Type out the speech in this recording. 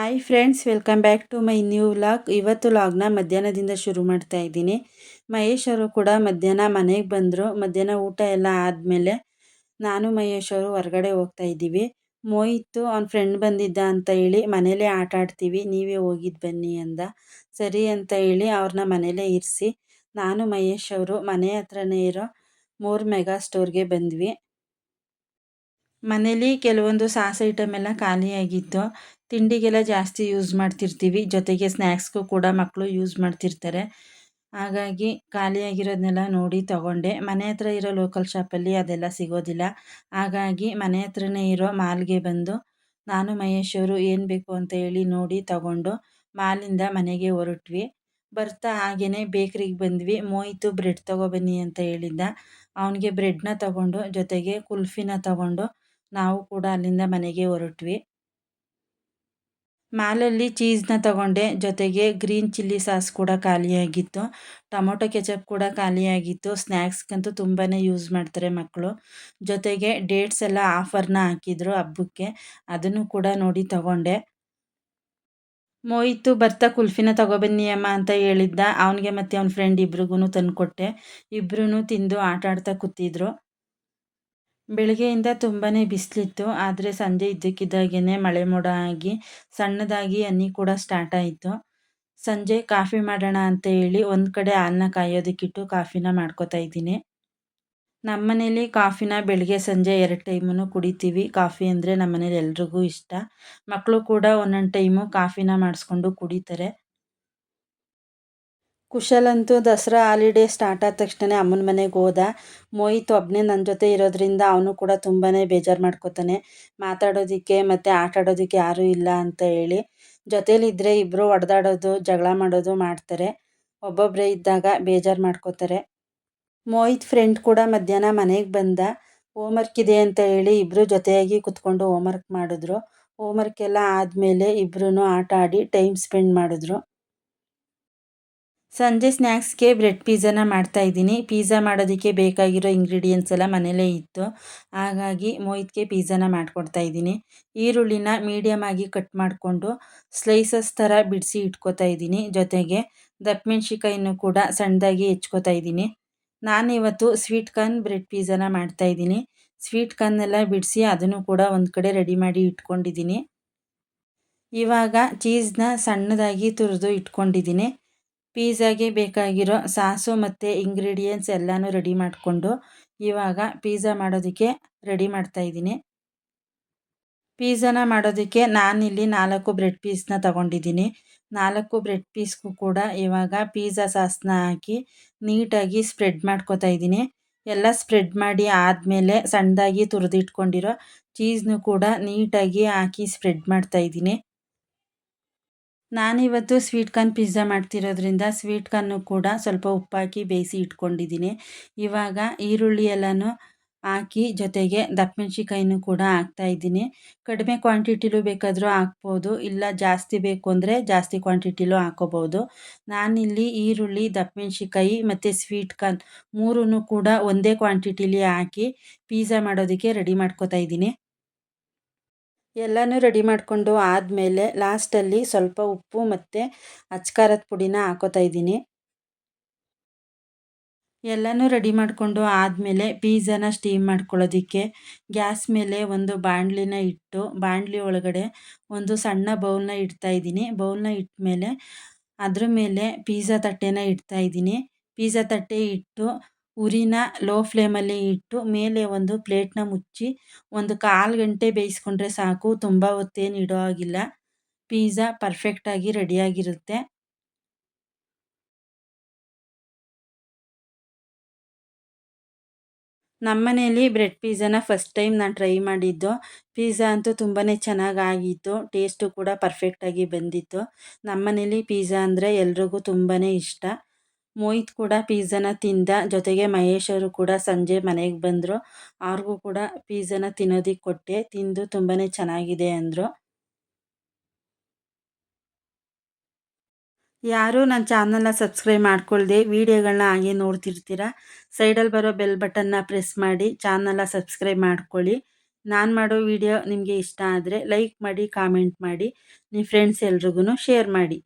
Hi friends, welcome back to my new vlog. ಇವತ್ತು ವ್ಲಾಗ್ನ ಮಧ್ಯಾಹ್ನದಿಂದ ಶುರು ಮಾಡ್ತಾ ಇದ್ದೀನಿ. ಮಹೇಶ್ ಅವರು ಕೂಡ ಮಧ್ಯಾಹ್ನ ಮನೆಗೆ ಬಂದರು. ಮಧ್ಯಾಹ್ನ ಊಟ ಎಲ್ಲ ಆದಮೇಲೆ ನಾನು ಮಹೇಶ್ ಅವರು ಹೊರಗಡೆ ಹೋಗ್ತಾ ಇದ್ದೀವಿ. ಮೋಹಿತ್ ಅವ್ನ ಫ್ರೆಂಡ್ ಬಂದಿದ್ದ ಅಂತ ಹೇಳಿ ಮನೇಲೇ ಆಟ ಆಡ್ತೀವಿ, ನೀವೇ ಹೋಗಿದ್ದು ಬನ್ನಿ ಅಂದ. ಸರಿ ಅಂತ ಹೇಳಿ ಅವ್ರನ್ನ ಮನೇಲೇ ಇರಿಸಿ ನಾನು ಮಹೇಶ್ ಅವರು ಮನೆ ಹತ್ರನೇ ಇರೋ ಮೋರ್ ಮೆಗಾ ಸ್ಟೋರ್ಗೆ ಬಂದ್ವಿ. ಮನೇಲಿ ಕೆಲವೊಂದು ಸಾಸ್ ಐಟಮ್ ಎಲ್ಲ ಖಾಲಿಯಾಗಿತ್ತು. ತಿಂಡಿಗೆಲ್ಲ ಜಾಸ್ತಿ ಯೂಸ್ ಮಾಡ್ತಿರ್ತೀವಿ, ಜೊತೆಗೆ ಸ್ನ್ಯಾಕ್ಸ್ಗೂ ಕೂಡ ಮಕ್ಕಳು ಯೂಸ್ ಮಾಡ್ತಿರ್ತಾರೆ. ಹಾಗಾಗಿ ಖಾಲಿಯಾಗಿರೋದನ್ನೆಲ್ಲ ನೋಡಿ ತಗೊಂಡೆ. ಮನೆ ಹತ್ರ ಇರೋ ಲೋಕಲ್ ಶಾಪಲ್ಲಿ ಅದೆಲ್ಲ ಸಿಗೋದಿಲ್ಲ. ಹಾಗಾಗಿ ಮನೆ ಹತ್ರನೇ ಇರೋ ಮಾಲ್ಗೆ ಬಂದು ನಾನು ಮಹೇಶ್ ಅವರು ಏನು ಬೇಕು ಅಂತ ಹೇಳಿ ನೋಡಿ ತಗೊಂಡು ಮಾಲಿಂದ ಮನೆಗೆ ಹೊರಟ್ವಿ. ಬರ್ತಾ ಹಾಗೇನೆ ಬೇಕ್ರಿಗೆ ಬಂದ್ವಿ. ಮೋಹಿತು ಬ್ರೆಡ್ ತಗೊಬನ್ನಿ ಅಂತ ಹೇಳಿದ್ದ. ಅವನಿಗೆ ಬ್ರೆಡ್ನ ತಗೊಂಡು ಜೊತೆಗೆ ಕುಲ್ಫಿನ ತಗೊಂಡು ನಾವು ಕೂಡ ಅಲ್ಲಿಂದ ಮನೆಗೆ ಹೊರಟ್ವಿ. ಮಾಲಲ್ಲಿ ಚೀಸ್ನ ತಗೊಂಡೆ, ಜೊತೆಗೆ ಗ್ರೀನ್ ಚಿಲ್ಲಿ ಸಾಸ್ ಕೂಡ ಖಾಲಿಯಾಗಿತ್ತು. ಟೊಮೊಟೊ ಕೆಚಪ್ ಕೂಡ ಖಾಲಿಯಾಗಿತ್ತು. ಸ್ನ್ಯಾಕ್ಸ್ಗಂತೂ ತುಂಬಾ ಯೂಸ್ ಮಾಡ್ತಾರೆ ಮಕ್ಕಳು. ಜೊತೆಗೆ ಡೇಟ್ಸ್ ಎಲ್ಲ ಆಫರ್ನ ಹಾಕಿದ್ರು ಹಬ್ಬಕ್ಕೆ, ಅದನ್ನು ಕೂಡ ನೋಡಿ ತಗೊಂಡೆ. ಮೋಹಿತು ಬರ್ತಾ ಕುಲ್ಫಿನ ತಗೊಬನ್ನಿ ಅಮ್ಮ ಅಂತ ಹೇಳಿದ್ದ. ಅವನಿಗೆ ಮತ್ತು ಅವನ ಫ್ರೆಂಡ್ ಇಬ್ರಿಗೂ ತಂದುಕೊಟ್ಟೆ. ಇಬ್ಬರೂ ತಿಂದು ಆಟ ಆಡ್ತಾ ಕೂತಿದ್ರು. ಬೆಳಗ್ಗೆಯಿಂದ ತುಂಬಾ ಬಿಸಿಲಿತ್ತು, ಆದರೆ ಸಂಜೆ ಇದ್ದಕ್ಕಿದ್ದಾಗೇ ಮಳೆ ಮೋಡ ಆಗಿ ಸಣ್ಣದಾಗಿ ಹನಿ ಕೂಡ ಸ್ಟಾರ್ಟ್ ಆಯಿತು. ಸಂಜೆ ಕಾಫಿ ಮಾಡೋಣ ಅಂತ ಹೇಳಿ ಒಂದು ಕಡೆ ಹಾಲನ್ನ ಕಾಯೋದಕ್ಕಿಟ್ಟು ಕಾಫಿನ ಮಾಡ್ಕೋತಾ ಇದ್ದೀನಿ. ನಮ್ಮನೇಲಿ ಕಾಫಿನ ಬೆಳಗ್ಗೆ ಸಂಜೆ 2 ಟೈಮೂ ಕುಡಿತೀವಿ. ಕಾಫಿ ಅಂದರೆ ನಮ್ಮನೇಲಿ ಎಲ್ರಿಗೂ ಇಷ್ಟ. ಮಕ್ಕಳು ಕೂಡ ಒಂದೊಂದು ಟೈಮು ಕಾಫಿನ ಮಾಡಿಸ್ಕೊಂಡು ಕುಡಿತಾರೆ. ಕುಶಲ್ ಅಂತೂ ದಸರಾ ಹಾಲಿಡೇ ಸ್ಟಾರ್ಟ್ ಆದ ತಕ್ಷಣ ಅಮ್ಮನ ಮನೆಗೆ ಹೋದ. ಮೋಹಿತ್ ಒಬ್ಬನೇ ನನ್ನ ಜೊತೆ ಇರೋದ್ರಿಂದ ಅವನು ಕೂಡ ತುಂಬಾ ಬೇಜಾರು ಮಾಡ್ಕೋತಾನೆ. ಮಾತಾಡೋದಕ್ಕೆ ಮತ್ತು ಆಟ ಆಡೋದಕ್ಕೆ ಯಾರೂ ಇಲ್ಲ ಅಂತ ಹೇಳಿ. ಜೊತೇಲಿದ್ದರೆ ಇಬ್ಬರು ಹೊಡೆದಾಡೋದು, ಜಗಳ ಮಾಡೋದು ಮಾಡ್ತಾರೆ. ಒಬ್ಬೊಬ್ಬರೇ ಇದ್ದಾಗ ಬೇಜಾರು ಮಾಡ್ಕೋತಾರೆ. ಮೋಹಿತ್ ಫ್ರೆಂಡ್ ಕೂಡ ಮಧ್ಯಾಹ್ನ ಮನೆಗೆ ಬಂದ. ಹೋಮ್ವರ್ಕ್ ಇದೆ ಅಂತ ಹೇಳಿ ಇಬ್ಬರು ಜೊತೆಯಾಗಿ ಕುತ್ಕೊಂಡು ಹೋಮ್ವರ್ಕ್ ಮಾಡಿದ್ರು. ಹೋಮ್ವರ್ಕ್ ಎಲ್ಲ ಆದಮೇಲೆ ಇಬ್ಬರೂ ಆಟ ಆಡಿ ಟೈಮ್ ಸ್ಪೆಂಡ್ ಮಾಡಿದ್ರು. ಸಂಜೆ ಸ್ನ್ಯಾಕ್ಸ್ಗೆ ಬ್ರೆಡ್ ಪಿಜ್ಜಾನ ಮಾಡ್ತಾಯಿದ್ದೀನಿ. ಪಿಜ್ಜಾ ಮಾಡೋದಕ್ಕೆ ಬೇಕಾಗಿರೋ ಇಂಗ್ರೀಡಿಯೆಂಟ್ಸ್ ಎಲ್ಲ ಮನೇಲೇ ಇತ್ತು. ಹಾಗಾಗಿ ಮೋಹಿತ್ಗೆ ಪಿಜ್ಜಾನ ಮಾಡಿಕೊಡ್ತಾಯಿದ್ದೀನಿ. ಈರುಳ್ಳಿನ ಮೀಡಿಯಮ್ ಆಗಿ ಕಟ್ ಮಾಡಿಕೊಂಡು ಸ್ಲೈಸಸ್ ಥರ ಬಿಡಿಸಿ ಇಟ್ಕೋತಾ ಇದ್ದೀನಿ. ಜೊತೆಗೆ ದಪ್ಪಮೆಣ್ಸಿಕಾಯಿನೂ ಕೂಡ ಸಣ್ಣದಾಗಿ ಹೆಚ್ಕೋತಾ ಇದ್ದೀನಿ. ನಾನಿವತ್ತು ಸ್ವೀಟ್ ಕಾರ್ನ್ ಬ್ರೆಡ್ ಪಿಜ್ಜಾನ ಮಾಡ್ತಾಯಿದ್ದೀನಿ. ಸ್ವೀಟ್ ಕಾರ್ನೆಲ್ಲ ಬಿಡಿಸಿ ಅದನ್ನು ಕೂಡ ಒಂದು ಕಡೆ ರೆಡಿ ಮಾಡಿ ಇಟ್ಕೊಂಡಿದ್ದೀನಿ. ಇವಾಗ ಚೀಸ್ನ ಸಣ್ಣದಾಗಿ ತುರಿದು ಇಟ್ಕೊಂಡಿದ್ದೀನಿ. ಪಿಜ್ಜಾಗೆ ಬೇಕಾಗಿರೋ ಸಾಸು ಮತ್ತು ಇಂಗ್ರೀಡಿಯೆಂಟ್ಸ್ ಎಲ್ಲನೂ ರೆಡಿ ಮಾಡಿಕೊಂಡು ಇವಾಗ ಪಿಜ್ಜಾ ಮಾಡೋದಕ್ಕೆ ರೆಡಿ ಮಾಡ್ತಾಯಿದ್ದೀನಿ. ಪಿಜ್ಜಾನ ಮಾಡೋದಕ್ಕೆ ನಾನಿಲ್ಲಿ 4 ಬ್ರೆಡ್ ಪೀಸ್ನ ತಗೊಂಡಿದ್ದೀನಿ. 4 ಬ್ರೆಡ್ ಪೀಸ್ಗೂ ಕೂಡ ಇವಾಗ ಪಿಜ್ಜಾ ಸಾಸ್ನ ಹಾಕಿ ನೀಟಾಗಿ ಸ್ಪ್ರೆಡ್ ಮಾಡ್ಕೋತಾ ಇದ್ದೀನಿ. ಎಲ್ಲ ಸ್ಪ್ರೆಡ್ ಮಾಡಿ ಆದಮೇಲೆ ಸಣ್ಣದಾಗಿ ತುರಿದಿಟ್ಕೊಂಡಿರೋ ಚೀಸ್ನು ಕೂಡ ನೀಟಾಗಿ ಹಾಕಿ ಸ್ಪ್ರೆಡ್ ಮಾಡ್ತಾಯಿದ್ದೀನಿ. ನಾನಿವತ್ತು ಸ್ವೀಟ್ ಕಾರ್ನ್ ಪಿಜ್ಜಾ ಮಾಡ್ತಿರೋದ್ರಿಂದ ಸ್ವೀಟ್ ಕಾರ್ನು ಕೂಡ ಸ್ವಲ್ಪ ಉಪ್ಪಾಕಿ ಬೇಯಿಸಿ ಇಟ್ಕೊಂಡಿದ್ದೀನಿ. ಇವಾಗ ಈರುಳ್ಳಿ ಎಲ್ಲನೂ ಹಾಕಿ ಜೊತೆಗೆ ದಪ್ಪಮೆಣ್ಸಿಕಾಯಿನೂ ಕೂಡ ಹಾಕ್ತಾಯಿದ್ದೀನಿ. ಕಡಿಮೆ ಕ್ವಾಂಟಿಟಿಲೂ ಬೇಕಾದರೂ ಹಾಕ್ಬೋದು, ಇಲ್ಲ ಜಾಸ್ತಿ ಬೇಕು ಅಂದರೆ ಜಾಸ್ತಿ ಕ್ವಾಂಟಿಟಿಲೂ ಹಾಕ್ಕೋಬೋದು. ನಾನಿಲ್ಲಿ ಈರುಳ್ಳಿ, ದಪ್ಪಮೆಣ್ಸಿಕಾಯಿ ಮತ್ತು ಸ್ವೀಟ್ ಕಾರ್ನ್ ಮೂರೂ ಕೂಡ ಒಂದೇ ಕ್ವಾಂಟಿಟಿಲಿ ಹಾಕಿ ಪಿಜ್ಜಾ ಮಾಡೋದಕ್ಕೆ ರೆಡಿ ಮಾಡ್ಕೋತಾ ಇದ್ದೀನಿ. ಎಲ್ಲನೂ ರೆಡಿ ಮಾಡಿಕೊಂಡು ಆದಮೇಲೆ ಲಾಸ್ಟಲ್ಲಿ ಸ್ವಲ್ಪ ಉಪ್ಪು ಮತ್ತು ಅಚ್ಕಾರದ ಪುಡಿನ ಹಾಕೋತಾ ಇದ್ದೀನಿ. ಎಲ್ಲನೂ ರೆಡಿ ಮಾಡಿಕೊಂಡು ಆದಮೇಲೆ ಪಿಜ್ಜಾನ ಸ್ಟೀಮ್ ಮಾಡ್ಕೊಳ್ಳೋದಕ್ಕೆ ಗ್ಯಾಸ್ ಮೇಲೆ ಒಂದು ಬಾಣಲಿನ ಇಟ್ಟು ಬಾಣಲಿ ಒಳಗಡೆ ಒಂದು ಸಣ್ಣ ಬೌಲ್ನ ಇಡ್ತಾಯಿದ್ದೀನಿ. ಬೌಲ್ನ ಇಟ್ಟಮೇಲೆ ಅದ್ರ ಮೇಲೆ ಪಿಜ್ಜಾ ತಟ್ಟೆನ ಇಡ್ತಾಯಿದ್ದೀನಿ. ಪಿಜ್ಜಾ ತಟ್ಟೆ ಇಟ್ಟು ಉರಿನ ಲೋ ಫ್ಲೇಮಲ್ಲಿ ಇಟ್ಟು ಮೇಲೆ ಒಂದು ಪ್ಲೇಟ್ನ ಮುಚ್ಚಿ ಒಂದು 1/4 ಗಂಟೆ ಬೇಯಿಸ್ಕೊಂಡ್ರೆ ಸಾಕು. ತುಂಬ ಹೊತ್ತೇನು ಇಡೋ ಹಾಗಿಲ್ಲ. ಪಿಜ್ಜಾ ಪರ್ಫೆಕ್ಟಾಗಿ ರೆಡಿಯಾಗಿರುತ್ತೆ. ನಮ್ಮನೇಲಿ ಬ್ರೆಡ್ ಪಿಜ್ಜಾನ ಫಸ್ಟ್ ಟೈಮ್ ನಾನು ಟ್ರೈ ಮಾಡಿದ್ದು. ಪಿಜ್ಜಾ ಅಂತೂ ತುಂಬಾ ಚೆನ್ನಾಗಾಗಿತ್ತು. ಟೇಸ್ಟು ಕೂಡ ಪರ್ಫೆಕ್ಟಾಗಿ ಬಂದಿತ್ತು. ನಮ್ಮನೇಲಿ ಪಿಜ್ಜಾ ಅಂದರೆ ಎಲ್ರಿಗೂ ತುಂಬಾ ಇಷ್ಟ. ಮೋಹಿತ್ ಕೂಡ ಪಿಜ್ಜಾನ ತಿಂದ. ಜೊತೆಗೆ ಮಹೇಶ್ ಅವರು ಕೂಡ ಸಂಜೆ ಮನೆಗೆ ಬಂದರು. ಅವ್ರಿಗೂ ಕೂಡ ಪಿಜ್ಜಾನ ತಿನ್ನೋದಕ್ಕೆ ಕೊಟ್ಟೆ. ತಿಂದು ತುಂಬಾ ಚೆನ್ನಾಗಿದೆ ಅಂದರು. ಯಾರೂ ನನ್ನ ಚಾನಲ್ನ ಸಬ್ಸ್ಕ್ರೈಬ್ ಮಾಡ್ಕೊಳ್ದೆ ವೀಡಿಯೋಗಳನ್ನ ಹಾಗೆ ನೋಡ್ತಿರ್ತೀರ, ಸೈಡಲ್ಲಿ ಬರೋ ಬೆಲ್ ಬಟನ್ನ ಪ್ರೆಸ್ ಮಾಡಿ ಚಾನಲ್ನ ಸಬ್ಸ್ಕ್ರೈಬ್ ಮಾಡ್ಕೊಳ್ಳಿ. ನಾನು ಮಾಡೋ ವಿಡಿಯೋ ನಿಮಗೆ ಇಷ್ಟ ಆದರೆ ಲೈಕ್ ಮಾಡಿ, ಕಾಮೆಂಟ್ ಮಾಡಿ, ನಿಮ್ಮ ಫ್ರೆಂಡ್ಸ್ ಎಲ್ರಿಗೂ ಶೇರ್ ಮಾಡಿ.